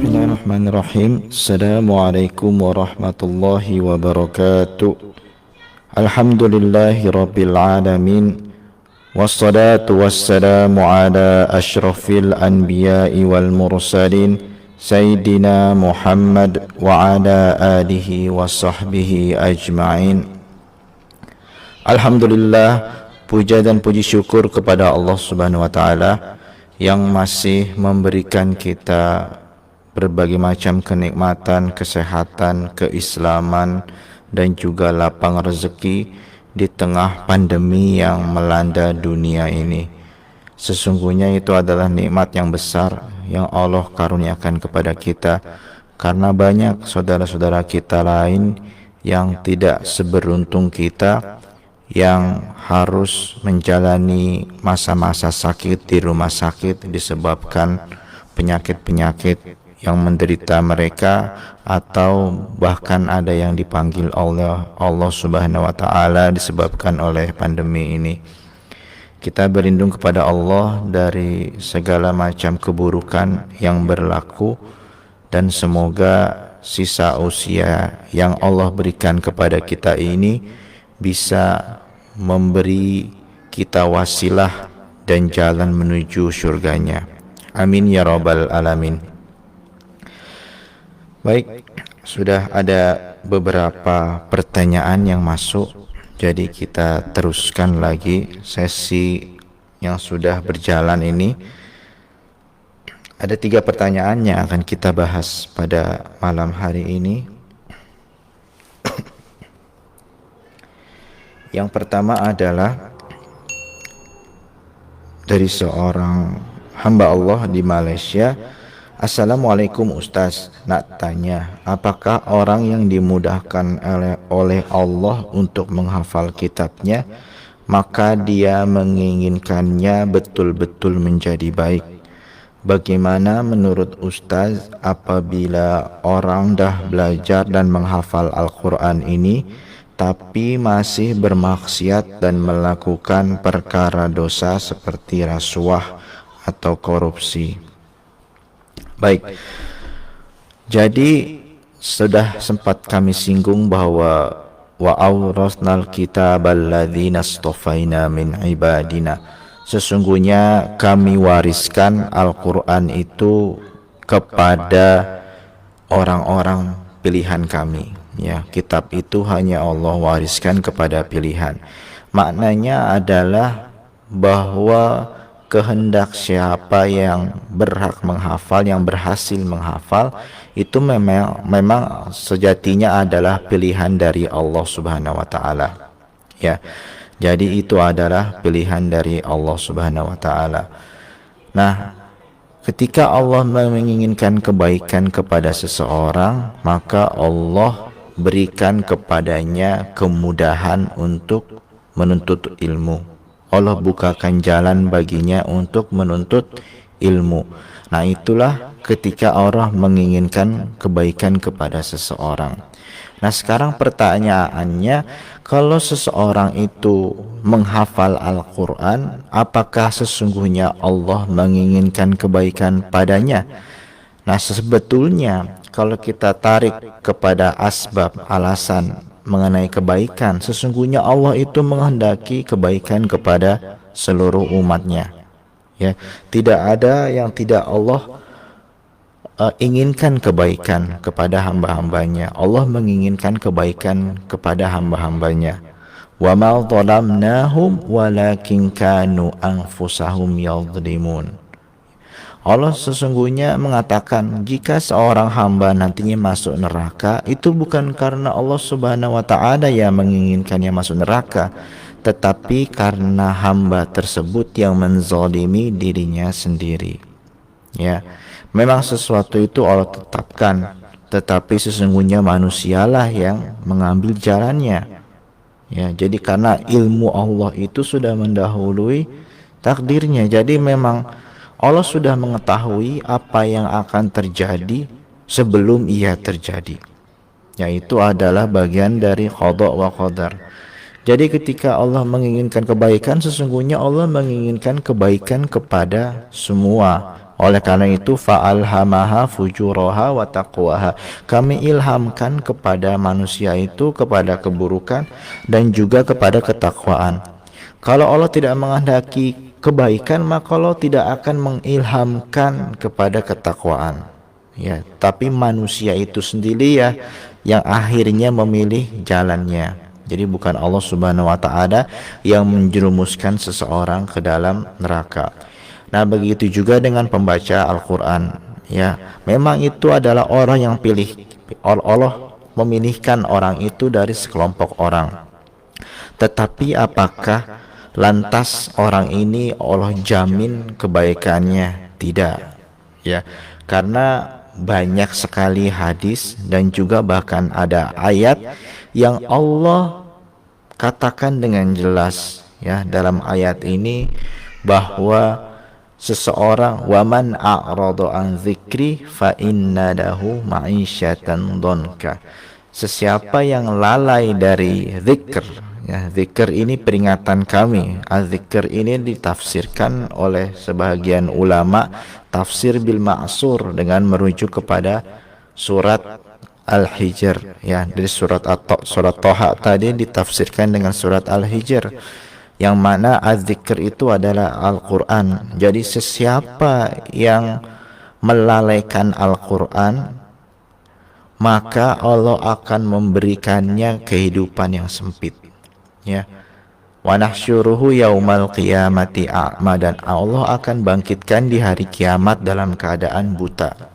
Bismillahirrahmanirrahim. Assalamualaikum warahmatullahi wabarakatuh. Alhamdulillahi rabbil alamin. Wassalatu wassalamu ala ashrafil anbiya'i wal mursalin Sayyidina Muhammad wa ala alihi wa sahbihi ajma'in. Alhamdulillah, puja dan puji syukur kepada Allah Subhanahu wa taala yang masih memberikan kita berbagai macam kenikmatan, kesehatan, keislaman, dan juga lapang rezeki di tengah pandemi yang melanda dunia ini. Sesungguhnya itu adalah nikmat yang besar yang Allah karuniakan kepada kita, karena banyak saudara-saudara kita lain yang tidak seberuntung kita, yang harus menjalani masa-masa sakit di rumah sakit disebabkan penyakit-penyakit yang menderita mereka, atau bahkan ada yang dipanggil Allah Subhanahu wa taala disebabkan oleh pandemi ini. Kita berlindung kepada Allah dari segala macam keburukan yang berlaku, dan semoga sisa usia yang Allah berikan kepada kita ini bisa memberi kita wasilah dan jalan menuju surganya. Amin ya rabbal alamin. Baik, sudah ada beberapa pertanyaan yang masuk, jadi kita teruskan lagi sesi yang sudah berjalan ini. Ada 3 pertanyaan yang akan kita bahas pada malam hari ini. Yang pertama adalah dari seorang hamba Allah di Malaysia. Assalamualaikum Ustaz, nak tanya, apakah orang yang dimudahkan oleh Allah untuk menghafal kitabnya, maka dia menginginkannya betul-betul menjadi baik? Bagaimana menurut Ustaz apabila orang dah belajar dan menghafal Al-Quran ini, tapi masih bermaksiat dan melakukan perkara dosa seperti rasuah atau korupsi? Baik, jadi sudah sempat kami singgung bahwa wa awrasnal kitabal ladzina astafaina min ibadina, sesungguhnya kami wariskan Al-Quran itu kepada orang-orang pilihan kami. Ya, kitab itu hanya Allah wariskan kepada pilihan. Maknanya adalah bahwa kehendak siapa yang berhak menghafal, yang berhasil menghafal, itu memang sejatinya adalah pilihan dari Allah Subhanahu wa taala. Ya. Jadi itu adalah pilihan dari Allah Subhanahu wa taala. Nah, ketika Allah menginginkan kebaikan kepada seseorang, maka Allah berikan kepadanya kemudahan untuk menuntut ilmu. Allah bukakan jalan baginya untuk menuntut ilmu. Nah, itulah ketika Allah menginginkan kebaikan kepada seseorang. Nah, sekarang pertanyaannya, kalau seseorang itu menghafal Al-Quran, apakah sesungguhnya Allah menginginkan kebaikan padanya? Nah, sebetulnya kalau kita tarik kepada asbab, alasan mengenai kebaikan, sesungguhnya Allah itu menghendaki kebaikan kepada seluruh umatnya. Ya, tidak ada yang tidak Allah inginkan kebaikan kepada hamba-hambanya. Allah menginginkan kebaikan kepada hamba-hambanya. Wa ma dhalamnahum walakin kanu anfusahum yadhlimun. Allah sesungguhnya mengatakan, jika seorang hamba nantinya masuk neraka, itu bukan karena Allah Subhanahu wa taala yang menginginkannya masuk neraka, tetapi karena hamba tersebut yang menzalimi dirinya sendiri. Ya, memang sesuatu itu Allah tetapkan, tetapi sesungguhnya manusialah yang mengambil jalannya. Ya, jadi karena ilmu Allah itu sudah mendahului takdirnya. Jadi memang Allah sudah mengetahui apa yang akan terjadi sebelum ia terjadi. Yaitu adalah bagian dari qada wa qadar. Jadi ketika Allah menginginkan kebaikan, sesungguhnya Allah menginginkan kebaikan kepada semua Oleh karena itu fa'alhamaha fujuraha wa taqwaha. Kami ilhamkan kepada manusia itu kepada keburukan dan juga kepada ketakwaan. Kalau Allah tidak menghendaki kebaikan, maka Allah tidak akan mengilhamkan kepada ketakwaan. Ya, tapi manusia itu sendiri ya yang akhirnya memilih jalannya. Jadi bukan Allah Subhanahu wa taala yang menjerumuskan seseorang ke dalam neraka. Nah, begitu juga dengan pembaca Al-Qur'an. Ya, memang itu adalah orang yang pilih. Allah memilihkan orang itu dari sekelompok orang. Tetapi apakah lantas orang ini Allah jamin kebaikannya? Tidak. Ya, karena banyak sekali hadis dan juga bahkan ada ayat yang Allah katakan dengan jelas ya dalam ayat ini bahwa seseorang waman a'rada an dzikri fa inna lahu ma'isyatan dhanka. Sesiapa yang lalai dari zikr, ya zikr ini peringatan kami. Az-zikr ini ditafsirkan oleh sebagian ulama tafsir bil ma'sur dengan merujuk kepada surat Al-Hijr, ya dari surat Toha tadi ditafsirkan dengan surat Al-Hijr, yang mana az-zikr itu adalah Al-Quran. Jadi sesiapa yang melalaikan Al-Quran, maka Allah akan memberikannya kehidupan yang sempit. Ya. Wa nahsyuruhu yaumal qiyamati a'ma, dan Allah akan bangkitkan di hari kiamat dalam keadaan buta.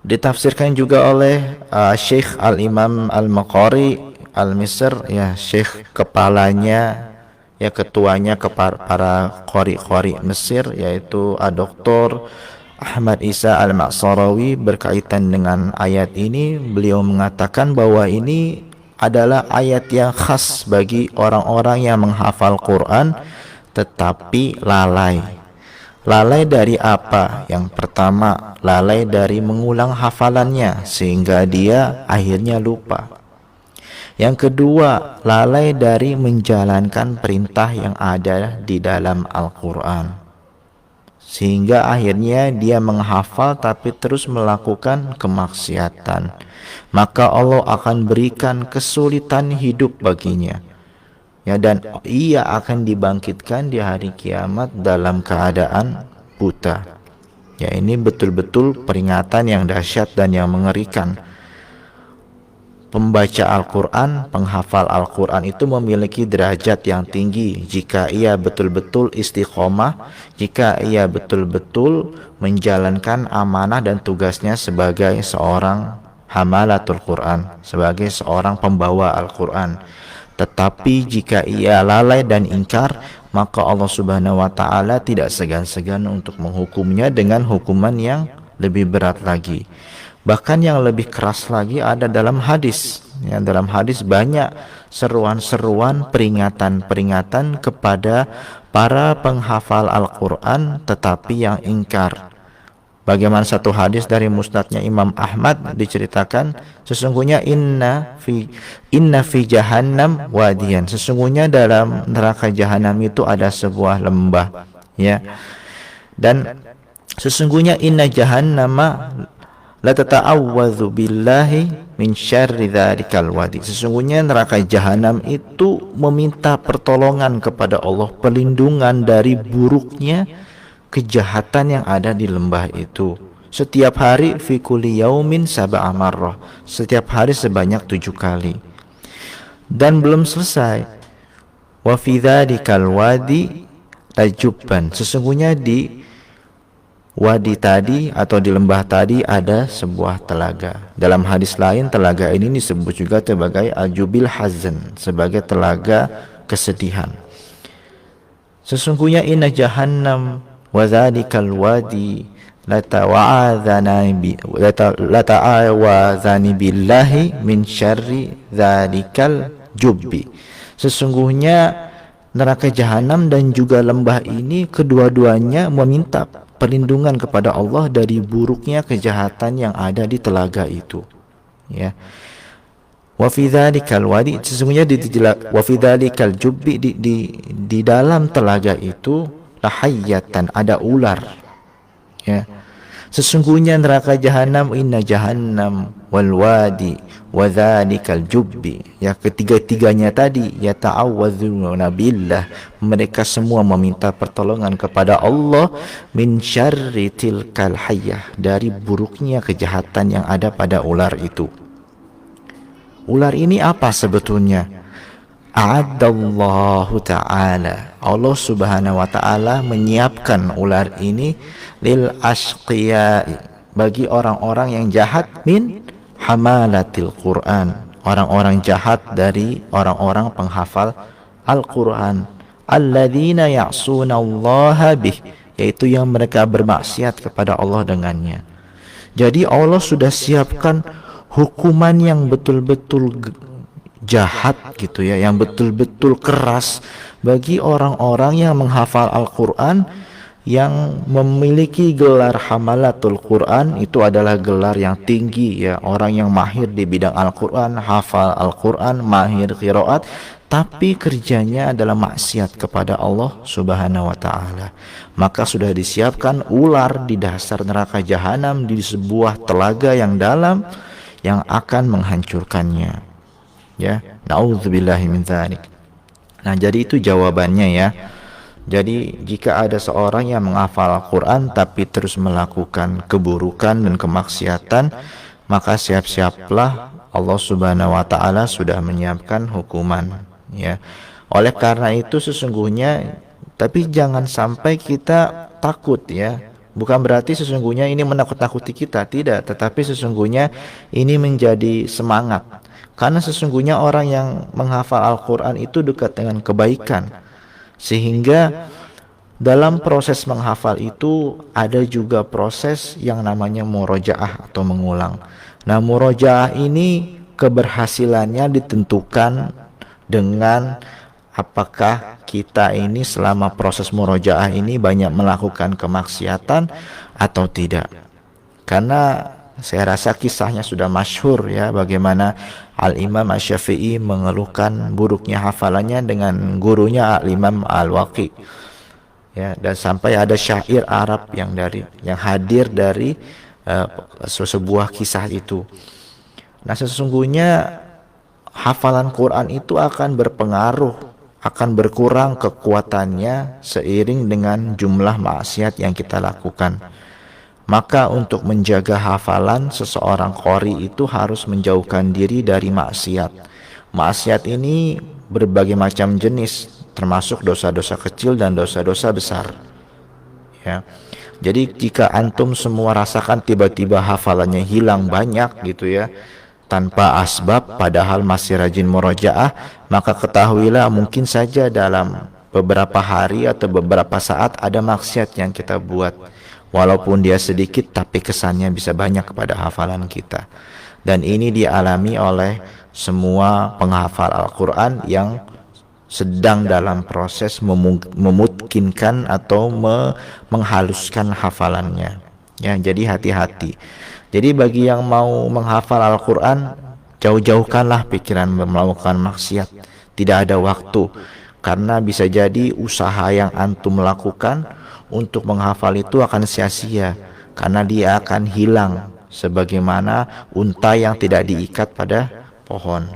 Ditafsirkan juga oleh Syekh Al-Imam Al-Maqari Al-Misr, ya Syekh kepalanya, ya ketuanya para qari-qari Mesir, yaitu Dr. Ahmad Isa Al-Ma'sarawi. Berkaitan dengan ayat ini, beliau mengatakan bahwa ini adalah ayat yang khas bagi orang-orang yang menghafal Quran tetapi lalai. Lalai dari apa? Yang pertama, lalai dari mengulang hafalannya sehingga dia akhirnya lupa. Yang kedua, lalai dari menjalankan perintah yang ada di dalam Al-Quran sehingga akhirnya dia menghafal tapi terus melakukan kemaksiatan. Maka Allah akan berikan kesulitan hidup baginya. Ya, dan ia akan dibangkitkan di hari kiamat dalam keadaan buta. Ya, ini betul-betul peringatan yang dahsyat dan yang mengerikan. Pembaca Al-Quran, penghafal Al-Quran itu memiliki derajat yang tinggi jika ia betul-betul istiqomah, jika ia betul-betul menjalankan amanah dan tugasnya sebagai seorang hamalatul Quran, sebagai seorang pembawa Al-Quran. Tetapi jika ia lalai dan ingkar, maka Allah Subhanahu wa taala tidak segan-segan untuk menghukumnya dengan hukuman yang lebih berat lagi. Bahkan yang lebih keras lagi ada dalam hadis. Ya, dalam hadis banyak seruan-seruan, peringatan-peringatan kepada para penghafal Al-Quran tetapi yang ingkar. Bagaimana satu hadis dari musnadnya Imam Ahmad diceritakan, sesungguhnya inna fi jahannam wadiyan, sesungguhnya dalam neraka jahanam itu ada sebuah lembah, ya. Dan sesungguhnya inna jahannama la tata'awwadzu billahi min syarri dzalikal wadi, sesungguhnya neraka jahanam itu meminta pertolongan kepada Allah, perlindungan dari buruknya kejahatan yang ada di lembah itu. Setiap hari fi kulli yaumin sab'a marrah, setiap hari sebanyak 7 kali. Dan belum selesai, wa fi dzalikal wadi tajubban, sesungguhnya di wadi tadi atau di lembah tadi ada sebuah telaga. Dalam hadis lain telaga ini disebut juga sebagai ajubil hazan, sebagai telaga kesedihan. Sesungguhnya inna jahannam wa dzalikal wadi lata'awadzani billahi min syarri dzalikal jubbi, sesungguhnya neraka jahanam dan juga lembah ini kedua-duanya meminta perlindungan kepada Allah dari buruknya kejahatan yang ada di telaga itu, ya. Wa fi dzalikal wadi, sesungguhnya wa fi dzalikal jubbi, di dalam telaga itu lahayatan, ada ular, Ya. Sesungguhnya neraka jahanam, inna jahannam wal wadi wa dzalikal jubbi. Ya, ketiga-tiganya tadi ya ta'awwadzuna billah. Mereka semua meminta pertolongan kepada Allah min syarri tilkal hayyah, dari buruknya kejahatan yang ada pada ular itu. Ular ini apa sebetulnya? A'addallahu ta'ala, Allah subhanahu wa ta'ala menyiapkan ular ini lil ashqiya, bagi orang-orang yang jahat, min hamalatil Quran, orang-orang jahat dari orang-orang penghafal Al-Quran, alladzina ya'sunallaha bih, yaitu yang mereka bermaksiat kepada Allah dengannya. Jadi Allah sudah siapkan hukuman yang betul-betul jahat gitu ya, yang betul-betul keras bagi orang-orang yang menghafal Al-Quran, yang memiliki gelar hamalatul Quran. Itu adalah gelar yang tinggi ya, orang yang mahir di bidang Al-Quran, hafal Al-Quran, mahir qiraat, tapi kerjanya adalah maksiat kepada Allah subhanahu wa ta'ala. Maka sudah disiapkan ular di dasar neraka jahanam, di sebuah telaga yang dalam, yang akan menghancurkannya. Ya, naudzubillahi min dzalik. Nah, jadi itu jawabannya ya. Jadi jika ada seorang yang menghafal Al-Quran tapi terus melakukan keburukan dan kemaksiatan, maka siap-siaplah, Allah subhanahu wa ta'ala sudah menyiapkan hukuman ya. Oleh karena itu sesungguhnya, tapi jangan sampai kita takut ya. Bukan berarti sesungguhnya ini menakut-nakuti kita, tidak. Tetapi sesungguhnya ini menjadi semangat. Karena sesungguhnya orang yang menghafal Al-Quran itu dekat dengan kebaikan. Sehingga dalam proses menghafal itu ada juga proses yang namanya murojaah atau mengulang. Nah, murojaah ini keberhasilannya ditentukan dengan apakah kita ini selama proses murojaah ini banyak melakukan kemaksiatan atau tidak. Karena saya rasa kisahnya sudah masyhur ya, bagaimana Al-Imam Asy-Syafi'i mengeluhkan buruknya hafalannya dengan gurunya Al-Imam Al-Waqi. Ya, dan sampai ada syair Arab yang hadir dari sebuah kisah itu. Nah, sesungguhnya hafalan Quran itu akan berpengaruh, akan berkurang kekuatannya seiring dengan jumlah maksiat yang kita lakukan. Maka untuk menjaga hafalan, seseorang qori itu harus menjauhkan diri dari maksiat. Maksiat ini berbagai macam jenis, termasuk dosa-dosa kecil dan dosa-dosa besar. Ya. Jadi jika antum semua rasakan tiba-tiba hafalannya hilang banyak gitu ya, tanpa asbab padahal masih rajin murojaah, maka ketahuilah mungkin saja dalam beberapa hari atau beberapa saat ada maksiat yang kita buat. Walaupun dia sedikit, tapi kesannya bisa banyak kepada hafalan kita. Dan ini dialami oleh semua penghafal Al-Quran yang sedang dalam proses memungkinkan atau menghaluskan hafalannya. Ya, jadi hati-hati. Jadi bagi yang mau menghafal Al-Quran, jauh-jauhkanlah pikiran melakukan maksiat. Tidak ada waktu, karena bisa jadi usaha yang antum lakukan untuk menghafal itu akan sia-sia, karena dia akan hilang sebagaimana unta yang tidak diikat pada pohon.